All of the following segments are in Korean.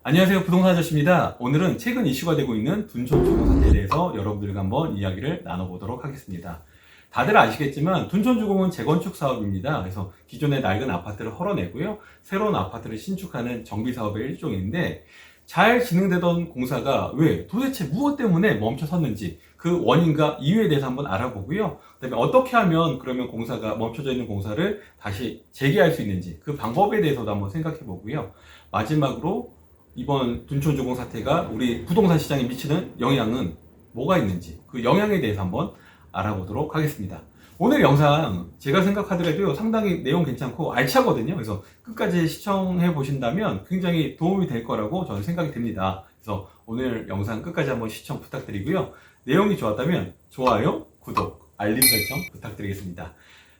안녕하세요. 부동산 아저씨입니다. 오늘은 최근 이슈가 되고 있는 둔촌 주공 사태에 대해서 여러분들과 한번 이야기를 나눠보도록 하겠습니다. 다들 아시겠지만 둔촌 주공은 재건축 사업입니다. 그래서 기존의 낡은 아파트를 헐어내고요. 새로운 아파트를 신축하는 정비 사업의 일종인데 잘 진행되던 공사가 왜 도대체 무엇 때문에 멈춰섰는지 그 원인과 이유에 대해서 한번 알아보고요. 그다음에 어떻게 하면 그러면 공사가 멈춰져 있는 공사를 다시 재개할 수 있는지 그 방법에 대해서도 한번 생각해 보고요. 마지막으로 이번 둔촌주공 사태가 우리 부동산 시장에 미치는 영향은 뭐가 있는지 그 영향에 대해서 한번 알아보도록 하겠습니다. 오늘 영상 제가 생각하더라도 상당히 내용 괜찮고 알차거든요. 그래서 끝까지 시청해 보신다면 굉장히 도움이 될 거라고 저는 생각이 됩니다. 그래서 오늘 영상 끝까지 한번 시청 부탁드리고요. 내용이 좋았다면 좋아요, 구독, 알림 설정 부탁드리겠습니다.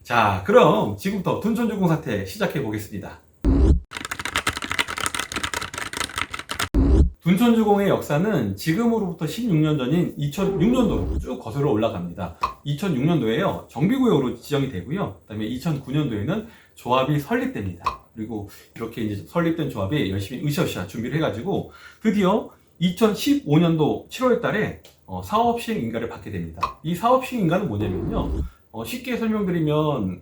자, 그럼 지금부터 둔촌주공 사태 시작해 보겠습니다. 둔촌주공의 역사는 지금으로부터 16년 전인 2006년도로 쭉 거슬러 올라갑니다. 2006년도에요 정비구역으로 지정이 되고요. 그 다음에 2009년도에는 조합이 설립됩니다. 그리고 이렇게 이제 설립된 조합이 열심히 으쌰으쌰 준비를 해가지고 드디어 2015년도 7월 달에 사업 시행 인가를 받게 됩니다. 이 사업 시행 인가는 뭐냐면요. 쉽게 설명드리면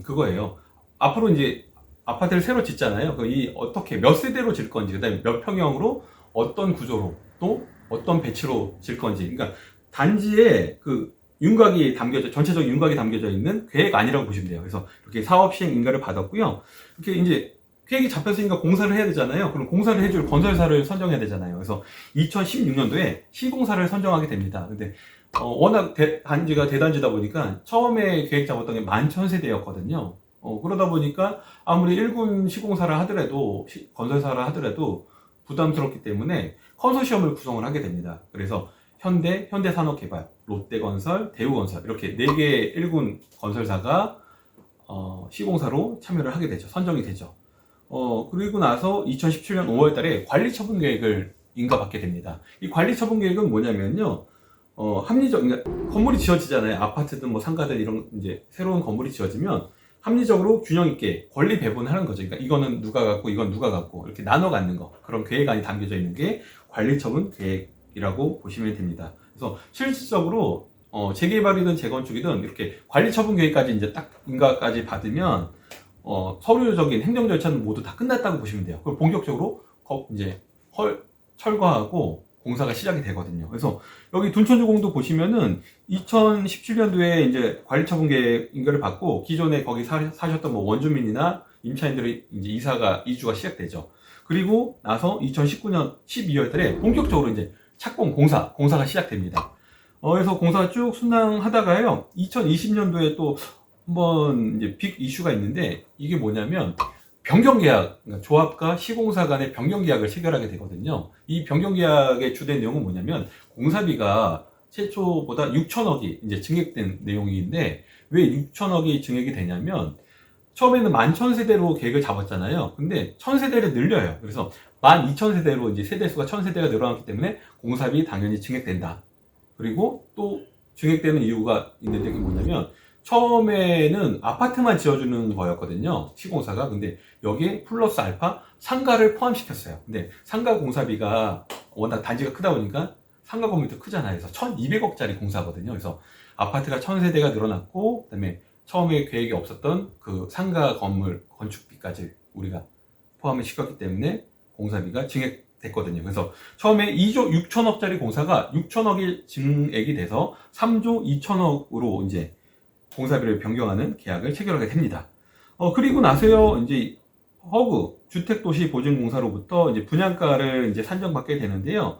그거예요. 앞으로 이제 아파트를 새로 짓잖아요. 이 어떻게 몇 세대로 질 건지, 그다음에 몇 평형으로 어떤 구조로 또 어떤 배치로 질 건지, 그러니까 단지에 그 윤곽이 담겨져, 전체적인 윤곽이 담겨져 있는 계획안이라고 보시면 돼요. 그래서 이렇게 사업 시행 인가를 받았고요. 이렇게 이제 계획이 잡혔으니까 공사를 해야 되잖아요. 그럼 공사를 해줄 건설사를 선정해야 되잖아요. 그래서 2016년도에 시공사를 선정하게 됩니다. 근데 워낙 단지가 대단지다 보니까 처음에 계획 잡았던 게 11,000세대였거든요. 그러다 보니까 아무리 1군 시공사를 하더라도 건설사를 하더라도 부담스럽기 때문에 컨소시엄을 구성을 하게 됩니다. 그래서 현대, 현대산업개발, 롯데건설, 대우건설 이렇게 4개의 1군 건설사가 시공사로 참여를 하게 되죠. 선정이 되죠. 그리고 나서 2017년 5월 달에 관리처분 계획을 인가받게 됩니다. 이 관리처분 계획은 뭐냐면요. 합리적, 그러니까 건물이 지어지잖아요. 아파트든 뭐 상가든 이런 이제 새로운 건물이 지어지면 합리적으로 균형 있게 권리 배분하는 거죠. 그러니까 이거는 누가 갖고 이건 누가 갖고 이렇게 나눠 갖는 거. 그런 계획안이 담겨져 있는 게 관리처분 계획이라고 보시면 됩니다. 그래서 실질적으로 재개발이든 재건축이든 이렇게 관리처분 계획까지 이제 딱 인가까지 받으면 서류적인 행정 절차는 모두 다 끝났다고 보시면 돼요. 그걸 본격적으로 이제 철거하고 공사가 시작이 되거든요. 그래서 여기 둔촌주공도 보시면은 2017년도에 이제 관리처분 계획 인가를 받고 기존에 거기 사셨던 뭐 원주민이나 임차인들의 이제 이주가 시작되죠. 그리고 나서 2019년 12월 달에 본격적으로 이제 착공 공사가 시작됩니다. 그래서 공사가 쭉 순항하다가요. 2020년도에 또 한번 이제 빅 이슈가 있는데 이게 뭐냐면 변경계약, 그러니까 조합과 시공사 간의 변경계약을 체결하게 되거든요. 이 변경계약의 주된 내용은 뭐냐면 공사비가 최초보다 6천억이 이제 증액된 내용인데 왜 6천억이 증액이 되냐면 처음에는 11,000세대로 계획을 잡았잖아요. 근데 1,000세대를 늘려요. 그래서 12,000세대로 이제 세대수가 1,000세대가 늘어났기 때문에 공사비 당연히 증액된다. 그리고 또 증액되는 이유가 있는데 그게 뭐냐면 처음에는 아파트만 지어주는 거였거든요. 시공사가. 근데 여기에 플러스 알파 상가를 포함시켰어요. 근데 상가 공사비가 워낙 단지가 크다 보니까 상가 건물도 크잖아요. 그래서 1,200억짜리 공사거든요. 그래서 아파트가 1,000세대가 늘어났고, 그다음에 처음에 계획이 없었던 그 상가 건물 건축비까지 우리가 포함을 시켰기 때문에 공사비가 증액됐거든요. 그래서 처음에 2조 6천억짜리 공사가 6천억이 증액이 돼서 3조 2천억으로 이제 공사비를 변경하는 계약을 체결하게 됩니다. 그리고 나서요, 이제 허그 주택도시보증공사로부터 이제 분양가를 이제 산정받게 되는데요.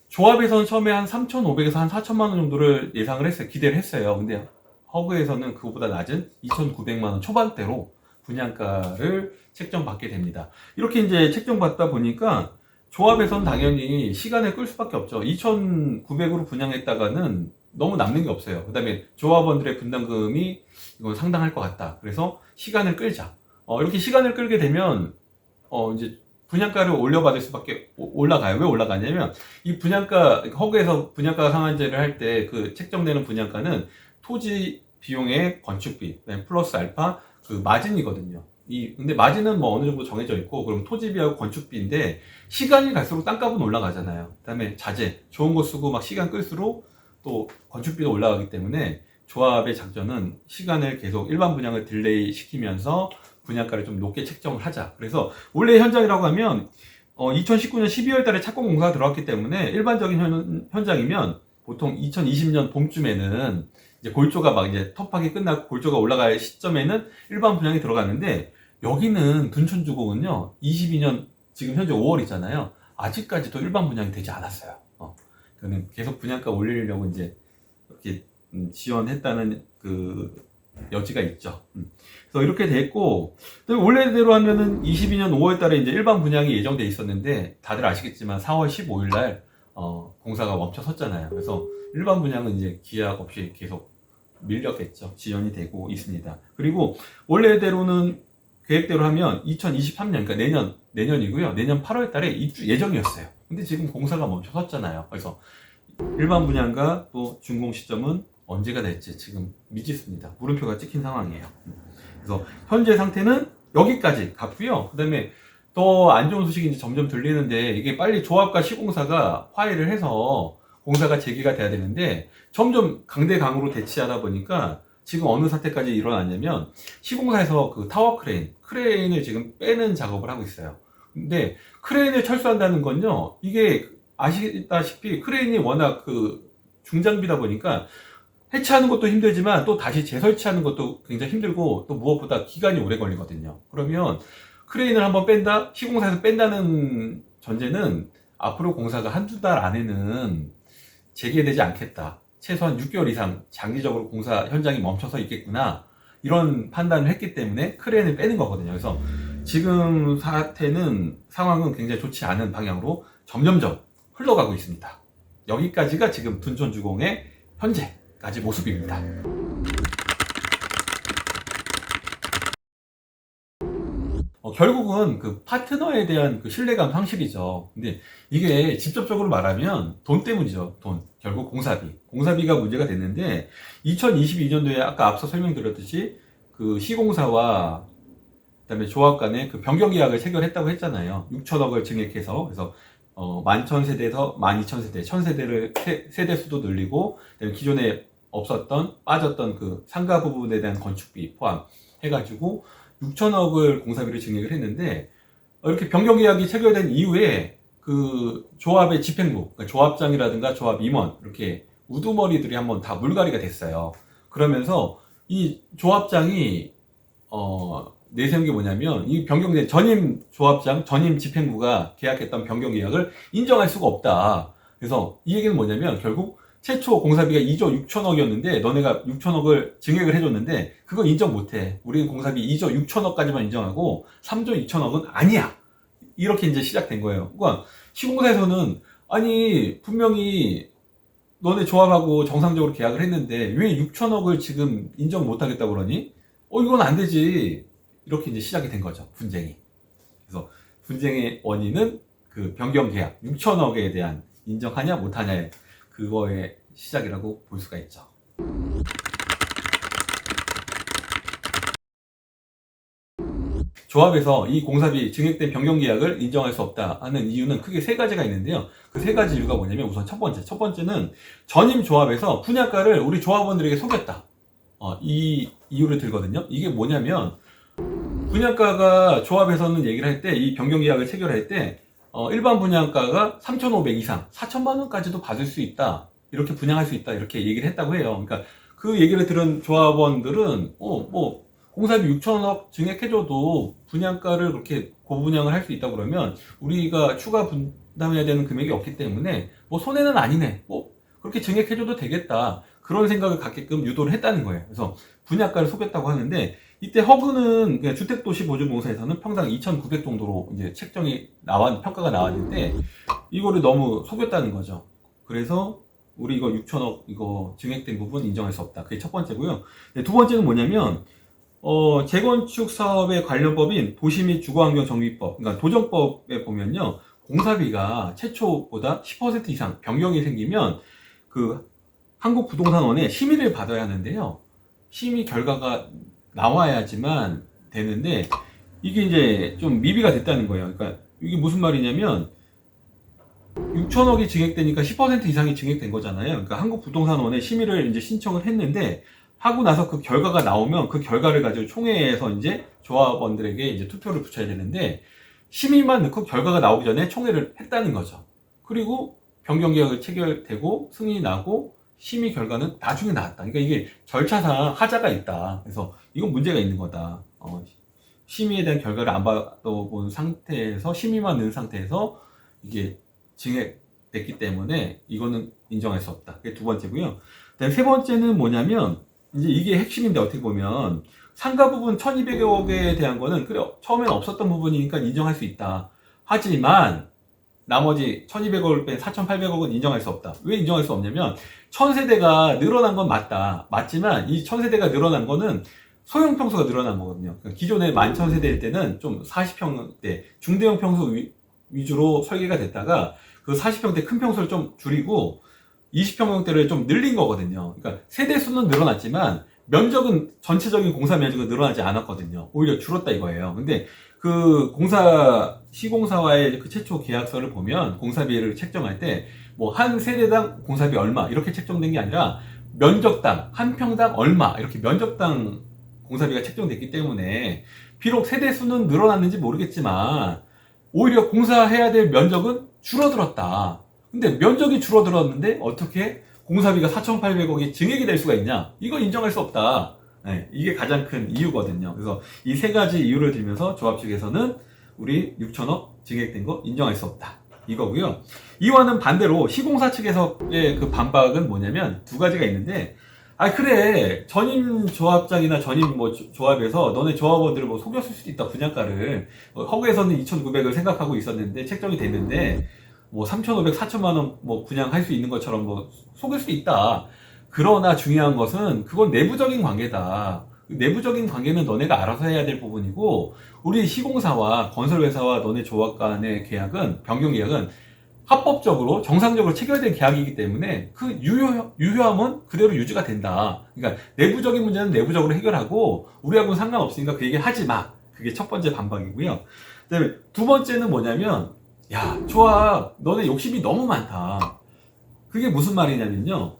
조합에서는 처음에 한 3,500에서 한 4천만 원 정도를 예상을 했어요. 기대를 했어요. 근데 허그에서는 그거보다 낮은 2,900만 원 초반대로 분양가를 책정받게 됩니다. 이렇게 이제 책정받다 보니까 조합에서는 당연히 시간을 끌 수밖에 없죠. 2,900으로 분양했다가는 너무 남는 게 없어요. 그 다음에 조합원들의 분담금이 이건 상당할 것 같다. 그래서 시간을 끌자. 이렇게 시간을 끌게 되면 이제 분양가를 올려받을 수밖에 올라가요. 왜 올라가냐면 이 분양가 허그에서 분양가 상한제를 할 때 그 책정되는 분양가는 토지 비용의 건축비 플러스 알파 그 마진이거든요. 근데 마진은 뭐 어느 정도 정해져 있고, 그럼 토지비하고 건축비인데, 시간이 갈수록 땅값은 올라가잖아요. 그 다음에 자재, 좋은 거 쓰고 막 시간 끌수록 또 건축비도 올라가기 때문에, 조합의 작전은 시간을 계속 일반 분양을 딜레이 시키면서 분양가를 좀 높게 책정을 하자. 그래서 원래 현장이라고 하면 2019년 12월 달에 착공 공사가 들어왔기 때문에 일반적인 현장이면 보통 2020년 봄쯤에는 이제 골조가 막 이제 터프하게 끝나고 골조가 올라갈 시점에는 일반 분양이 들어갔는데, 여기는 둔촌주공은요 22년 지금 현재 5월이잖아요. 아직까지도 일반 분양이 되지 않았어요. 그는 계속 분양가 올리려고 이제 이렇게 지원했다는 그 여지가 있죠. 그래서 이렇게 됐고, 원래대로 하면은 22년 5월 달에 이제 일반 분양이 예정돼 있었는데, 다들 아시겠지만 4월 15일 날 공사가 멈춰섰잖아요. 그래서 일반 분양은 이제 기약 없이 계속 밀렸겠죠. 지연이 되고 있습니다. 그리고 원래대로는 계획대로 하면 2023년, 그러니까 내년이고요. 내년 8월 달에 입주 예정이었어요. 근데 지금 공사가 멈춰섰잖아요. 그래서 일반 분양과 또 준공 시점은 언제가 될지 지금 미지수입니다. 물음표가 찍힌 상황이에요. 그래서 현재 상태는 여기까지 갔고요. 그 다음에 더 안 좋은 소식이 이제 점점 들리는데, 이게 빨리 조합과 시공사가 화해를 해서 공사가 재개가 돼야 되는데, 점점 강대강으로 대치하다 보니까 지금 어느 사태까지 일어났냐면, 시공사에서 그 타워 크레인을 지금 빼는 작업을 하고 있어요. 근데 크레인을 철수한다는 건요, 이게 아시다시피 크레인이 워낙 그 중장비다 보니까 해체하는 것도 힘들지만 또 다시 재설치하는 것도 굉장히 힘들고, 또 무엇보다 기간이 오래 걸리거든요. 그러면 크레인을 한번 뺀다, 시공사에서 뺀다는 전제는 앞으로 공사가 한두 달 안에는 재개되지 않겠다. 최소한 6개월 이상 장기적으로 공사 현장이 멈춰서 있겠구나. 이런 판단을 했기 때문에 크레인을 빼는 거거든요. 그래서 지금 상황은 굉장히 좋지 않은 방향으로 점점점 흘러가고 있습니다. 여기까지가 지금 둔촌주공의 현재까지 모습입니다. 결국은 그 파트너에 대한 그 신뢰감 상실이죠. 근데 이게 직접적으로 말하면 돈 때문이죠. 돈. 결국 공사비가 문제가 됐는데, 2022년도에 아까 앞서 설명드렸듯이 그 시공사와 그다음에 조합 간에 그 변경 계약을 체결했다고 했잖아요. 6천억을 증액해서. 그래서 11,000세대에서 12,000세대, 1,000세대를 세대 수도 늘리고, 그다음에 기존에 빠졌던 그 상가 부분에 대한 건축비 포함 해가지고 6천억을 공사비를 증액을 했는데, 이렇게 변경 계약이 체결된 이후에 그 조합의 집행부, 그러니까 조합장이라든가 조합 임원, 이렇게 우두머리들이 한번 다 물갈이가 됐어요. 그러면서 이 조합장이 내세운 게 뭐냐면, 이 변경된 전임 조합장, 전임 집행부가 계약했던 변경 계약을 인정할 수가 없다. 그래서 이 얘기는 뭐냐면, 결국 최초 공사비가 2조 6천억이었는데 너네가 6천억을 증액을 해줬는데 그거 인정 못해. 우리는 공사비 2조 6천억까지만 인정하고 3조 2천억은 아니야. 이렇게 이제 시작된 거예요. 그러니까 시공사에서는, 아니 분명히 너네 조합하고 정상적으로 계약을 했는데 왜 6천억을 지금 인정 못하겠다고 그러니? 이건 안 되지. 이렇게 이제 시작이 된 거죠, 분쟁이. 그래서 분쟁의 원인은 그 변경 계약 6천억에 대한 인정하냐 못하냐의 그거의 시작이라고 볼 수가 있죠. 조합에서 이 공사비 증액된 변경 계약을 인정할 수 없다 하는 이유는 크게 세 가지가 있는데요. 그 세 가지 이유가 뭐냐면, 우선 첫 번째는 전임 조합에서 분양가를 우리 조합원들에게 속였다. 이 이유를 들거든요. 이게 뭐냐면, 분양가가 조합에서는 얘기를 할 때, 이 변경 계약을 체결할 때 일반 분양가가 3,500 이상, 4천만 원까지도 받을 수 있다. 이렇게 분양할 수 있다. 이렇게 얘기를 했다고 해요. 그러니까 그 얘기를 들은 조합원들은 공사비 6천억 증액해줘도 분양가를 그렇게 고분양을 할 수 있다고 그러면 우리가 추가 분담해야 되는 금액이 없기 때문에 손해는 아니네. 그렇게 증액해줘도 되겠다. 그런 생각을 갖게끔 유도를 했다는 거예요. 그래서 분양가를 속였다고 하는데, 이때 허그는 주택도시보증공사에서는 평당 2,900 정도로 이제 평가가 나왔는데, 이거를 너무 속였다는 거죠. 그래서 우리 이거 6천억 이거 증액된 부분 인정할 수 없다. 그게 첫 번째고요. 두 번째는 뭐냐면, 재건축 사업의 관련법인 도시 및 주거환경정비법, 그러니까 도정법에 보면요, 공사비가 최초보다 10% 이상 변경이 생기면 그 한국부동산원의 심의를 받아야 하는데요. 심의 결과가 나와야지만 되는데, 이게 이제 좀 미비가 됐다는 거예요. 그러니까 이게 무슨 말이냐면 6천억이 증액되니까 10% 이상이 증액된 거잖아요. 그러니까 한국부동산원에 심의를 이제 신청을 했는데 하고 나서 그 결과가 나오면 그 결과를 가지고 총회에서 이제 조합원들에게 이제 투표를 붙여야 되는데 심의만 넣고 결과가 나오기 전에 총회를 했다는 거죠. 그리고 변경계약을 체결되고 승인이 나고 심의 결과는 나중에 나왔다. 그러니까 이게 절차상 하자가 있다. 그래서 이건 문제가 있는 거다. 심의에 대한 결과를 안 받아본 상태에서 심의만 넣은 상태에서 이게 증액됐기 때문에 이거는 인정할 수 없다. 그게 두 번째고요. 그다음에 세 번째는 뭐냐면 이제 이게 핵심인데 어떻게 보면 상가 부분 1200억에 대한 거는 그래 처음엔 없었던 부분이니까 인정할 수 있다. 하지만 나머지 1200억을 뺀 4800억은 인정할 수 없다. 왜 인정할 수 없냐면 1000세대가 늘어난 건 맞다. 맞지만 이 1000세대가 늘어난 거는 소형 평수가 늘어난 거거든요. 그러니까 기존에 11,000세대일 때는 좀 40평대 중대형 평수 위주로 설계가 됐다가 그 40평대 큰 평수를 좀 줄이고 20평형대를 좀 늘린 거거든요. 그러니까 세대 수는 늘어났지만 면적은 전체적인 공사 면적은 늘어나지 않았거든요. 오히려 줄었다 이거예요. 근데 그 시공사와의 그 최초 계약서를 보면 공사비를 책정할 때 뭐 한 세대당 공사비 얼마 이렇게 책정된 게 아니라 면적당 한 평당 얼마 이렇게 면적당 공사비가 책정됐기 때문에 비록 세대 수는 늘어났는지 모르겠지만 오히려 공사해야 될 면적은 줄어들었다. 근데 면적이 줄어들었는데 어떻게 공사비가 4,800억이 증액이 될 수가 있냐? 이건 인정할 수 없다. 네, 이게 가장 큰 이유거든요. 그래서 이 세 가지 이유를 들면서 조합 측에서는 우리 6천억 증액된 거 인정할 수 없다. 이거고요. 이와는 반대로 시공사 측에서의 그 반박은 뭐냐면 두 가지가 있는데 아 그래 전임 조합장이나 전임 뭐 조합에서 너네 조합원들을 뭐 속였을 수도 있다 분양가를 허구에서는 2,900을 생각하고 있었는데 책정이 됐는데 뭐 3,500, 4천만 원 뭐 분양할 수 있는 것처럼 뭐 속일 수 있다. 그러나 중요한 것은 그건 내부적인 관계다. 내부적인 관계는 너네가 알아서 해야 될 부분이고 우리 시공사와 건설회사와 너네 조합 간의 계약은 변경 계약은 합법적으로 정상적으로 체결된 계약이기 때문에 그 유효함은 그대로 유지가 된다. 그러니까 내부적인 문제는 내부적으로 해결하고 우리하고는 상관없으니까 그 얘기 하지 마. 그게 첫 번째 반박이고요. 그다음에 두 번째는 뭐냐면 야 조합 너네 욕심이 너무 많다. 그게 무슨 말이냐면요.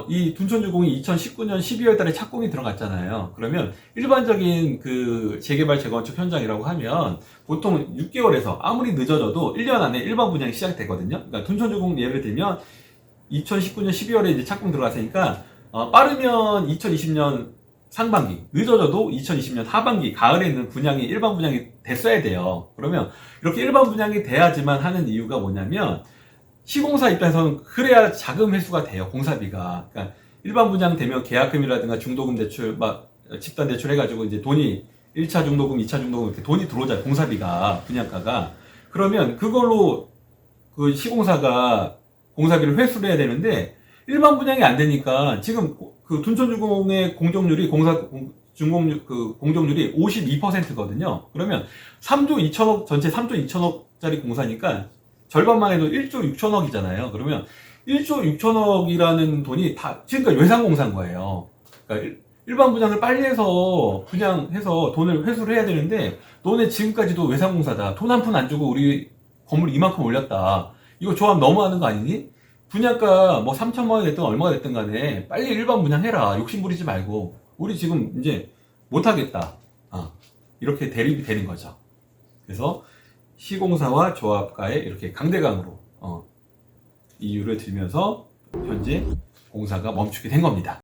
이 둔촌주공이 2019년 12월 달에 착공이 들어갔잖아요. 그러면 일반적인 그 재개발 재건축 현장이라고 하면 보통 6개월에서 아무리 늦어져도 1년 안에 일반 분양이 시작되거든요. 그러니까 둔촌주공 예를 들면 2019년 12월에 이제 착공 들어갔으니까 빠르면 2020년 상반기, 늦어져도 2020년 하반기, 가을에는 분양이 일반 분양이 됐어야 돼요. 그러면 이렇게 일반 분양이 돼야지만 하는 이유가 뭐냐면 시공사 입장에서는 그래야 자금 회수가 돼요. 공사비가. 그러니까 일반 분양 되면 계약금이라든가 중도금 대출, 막 집단 대출 해가지고 이제 돈이 1차 중도금, 2차 중도금 이렇게 돈이 들어오잖아요. 공사비가, 분양가가. 그러면 그걸로 그 시공사가 공사비를 회수를 해야 되는데 일반 분양이 안 되니까 지금 그 둔촌주공의 공정률이 공정률이 52%거든요. 그러면 3조 2천억 전체 3조 2천억짜리 공사니까 절반만 해도 1조 6천억이잖아요. 그러면 1조 6천억이라는 돈이 다 지금까지 외상공사인 거예요. 그러니까 일반 분양을 빨리 해서 분양해서 돈을 회수를 해야 되는데 너네 지금까지도 외상공사다. 돈 한 푼 안 주고 우리 건물 이만큼 올렸다. 이거 조합 너무하는 거 아니니? 분양가 뭐 3천만 원이 됐든 얼마가 됐든 간에 빨리 일반 분양해라. 욕심 부리지 말고 우리 지금 이제 못하겠다. 이렇게 대립이 되는 거죠. 그래서 시공사와 조합가의 이렇게 강대강으로 이유를 들면서 현재 공사가 멈추게 된 겁니다.